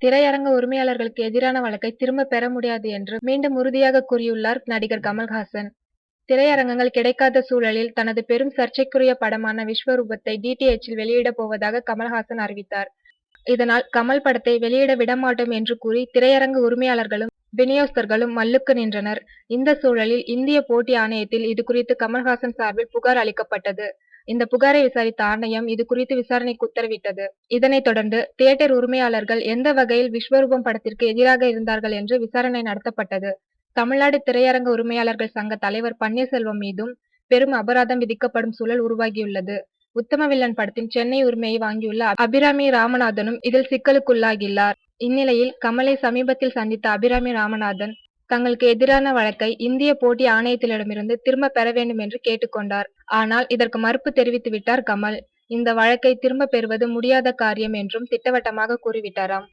திரையரங்க உரிமையாளர்களுக்கு எதிரான வழக்கை திரும்ப பெற முடியாது என்று மீண்டும் உறுதியாக கூறியுள்ளார் நடிகர் கமல்ஹாசன். திரையரங்கங்கள் கிடைக்காத சூழலில் தனது பெரும் சர்ச்சைக்குரிய படமான விஸ்வரூபத்தை டிடிஎச்சில் வெளியிடப் போவதாக கமல்ஹாசன் அறிவித்தார். இதனால் கமல் படத்தை வெளியிட விடமாட்டோம் என்று கூறி திரையரங்க உரிமையாளர்களும் விநியோகஸ்தர்களும் மல்லுக்கு நின்றனர். இந்த சூழலில் இந்திய போட்டி ஆணையத்தில் இதுகுறித்து கமல்ஹாசன் சார்பில் புகார் அளிக்கப்பட்டது. இந்த புகாரை விசாரித்த ஆணையம் இதுகுறித்து விசாரணைக்கு உத்தரவிட்டது. இதனைத் தொடர்ந்து தியேட்டர் உரிமையாளர்கள் எந்த வகையில் விஸ்வரூபம் படத்திற்கு எதிராக இருந்தார்கள் என்று விசாரணை நடத்தப்பட்டது. தமிழ்நாடு திரையரங்க உரிமையாளர்கள் சங்க தலைவர் பன்னீர்செல்வம் மீதும் பெரும் அபராதம் விதிக்கப்படும் சூழல் உருவாகியுள்ளது. உத்தமவில்லன் படத்தின் சென்னை உரிமையை வாங்கியுள்ள அபிராமி ராமநாதனும் இதில் சிக்கலுக்குள்ளாகியுள்ளார். இந்நிலையில் கமலை சமீபத்தில் சந்தித்த அபிராமி ராமநாதன் தங்களுக்கு எதிரான வழக்கை இந்திய போட்டி ஆணையத்திடமிருந்து திரும்ப பெற வேண்டும் என்று கேட்டுக்கொண்டார். ஆனால் இதற்கு மறுப்பு தெரிவித்துவிட்டார் கமல். இந்த வழக்கை திரும்ப பெறுவது முடியாத காரியம் என்றும் திட்டவட்டமாக கூறிவிட்டாராம்.